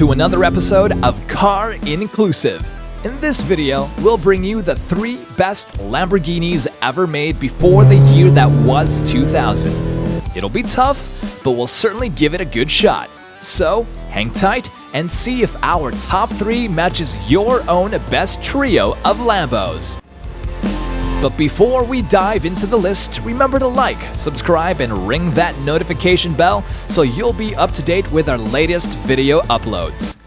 to another episode of Car Inclusive. In this video, we'll bring you the 3 best Lamborghinis ever made before the year that was 2000. It'll be tough, but we'll certainly give it a good shot. So, hang tight and see if our top 3 matches your own best trio of Lambos. But before we dive into the list, remember to like, subscribe, and ring that notification bell so you'll be up to date with our latest video uploads.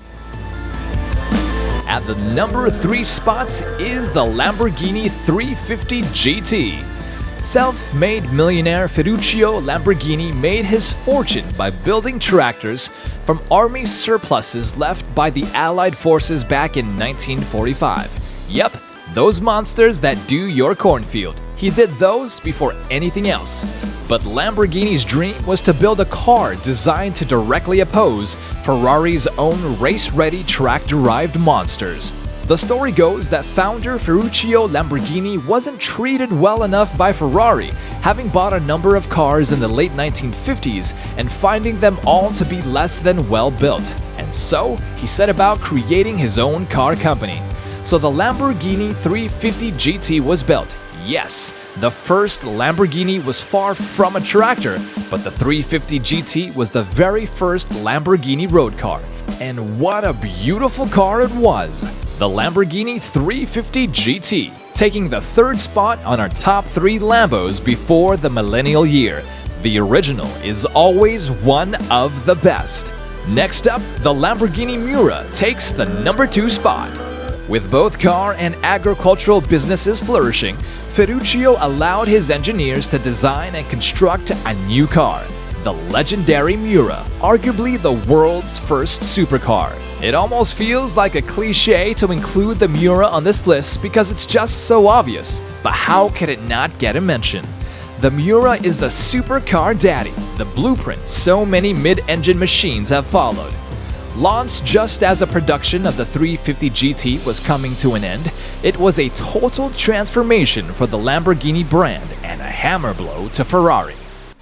At the number 3 spot is the Lamborghini 350 GT. Self-made millionaire Ferruccio Lamborghini made his fortune by building tractors from army surpluses left by the Allied forces back in 1945. Yep, those monsters that do your cornfield. He did those before anything else. But Lamborghini's dream was to build a car designed to directly oppose Ferrari's own race-ready track-derived monsters. The story goes that founder Ferruccio Lamborghini wasn't treated well enough by Ferrari, having bought a number of cars in the late 1950s and finding them all to be less than well built. And so, he set about creating his own car company. So the Lamborghini 350 GT was built. Yes, the first Lamborghini was far from a tractor, but the 350 GT was the very first Lamborghini road car. And what a beautiful car it was! The Lamborghini 350 GT, taking the 3rd spot on our top 3 Lambos before the millennial year. The original is always one of the best. Next up, the Lamborghini Miura takes the number 2 spot. With both car and agricultural businesses flourishing, Ferruccio allowed his engineers to design and construct a new car, the legendary Miura, arguably the world's first supercar. It almost feels like a cliche to include the Miura on this list because it's just so obvious, but how could it not get a mention? The Miura is the supercar daddy, the blueprint so many mid-engine machines have followed. Launched just as a production of the 350 GT was coming to an end, it was a total transformation for the Lamborghini brand and a hammer blow to Ferrari.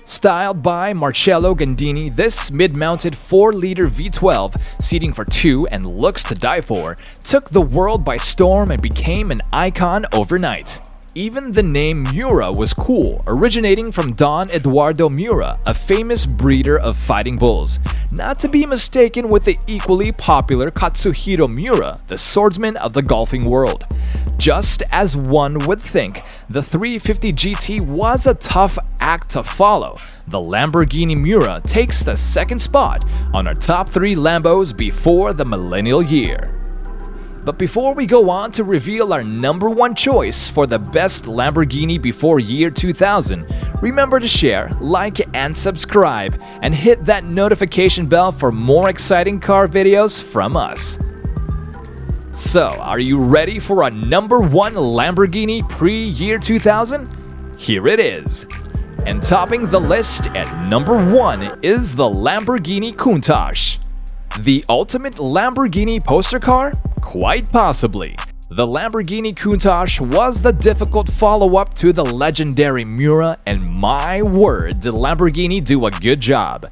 Styled by Marcello Gandini, this mid-mounted 4-liter V12, seating for 2 and looks to die for, took the world by storm and became an icon overnight. Even the name Miura was cool, originating from Don Eduardo Miura, a famous breeder of fighting bulls. Not to be mistaken with the equally popular Katsuhiro Miura, the swordsman of the golfing world. Just as one would think, the 350 GT was a tough act to follow. The Lamborghini Miura takes the 2nd spot on our top 3 Lambos before the millennial year. But before we go on to reveal our number 1 choice for the best Lamborghini before year 2000, remember to share, like, and subscribe, and hit that notification bell for more exciting car videos from us. So, are you ready for a number 1 Lamborghini pre-year 2000? Here it is. And topping the list at number 1 is the Lamborghini Countach. The ultimate Lamborghini poster car? Quite possibly. The Lamborghini Countach was the difficult follow-up to the legendary Miura, and my word, did Lamborghini do a good job.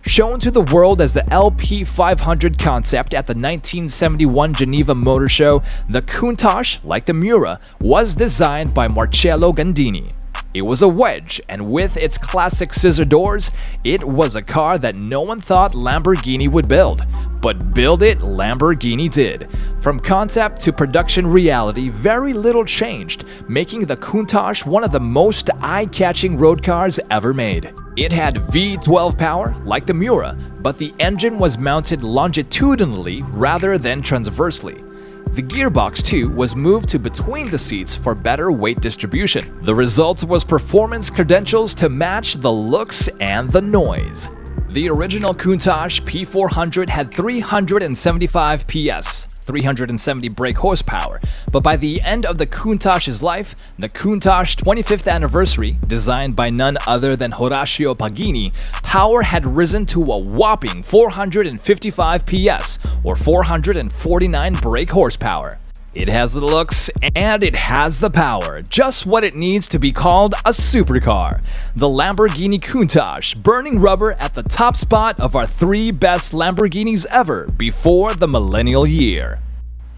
Shown to the world as the LP500 concept at the 1971 Geneva Motor Show, the Countach, like the Miura, was designed by Marcello Gandini. It was a wedge, and with its classic scissor doors, it was a car that no one thought Lamborghini would build. But build it, Lamborghini did. From concept to production reality, very little changed, making the Countach one of the most eye-catching road cars ever made. It had V12 power, like the Miura, but the engine was mounted longitudinally rather than transversely. The gearbox, too, was moved to between the seats for better weight distribution. The result was performance credentials to match the looks and the noise. The original Countach P400 had 375 PS, 370 brake horsepower, but by the end of the Countach's life, the Countach 25th anniversary, designed by none other than Horacio Pagani, power had risen to a whopping 455 PS, or 449 brake horsepower. It has the looks and it has the power, just what it needs to be called a supercar. The Lamborghini Countach, burning rubber at the top spot of our 3 best Lamborghinis ever before the millennial year.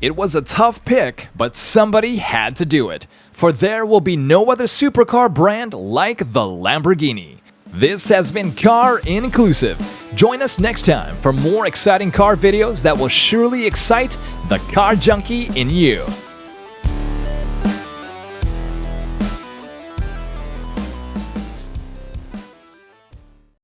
It was a tough pick, but somebody had to do it, for there will be no other supercar brand like the Lamborghini. This has been Car Inclusive. Join us next time for more exciting car videos that will surely excite the car junkie in you.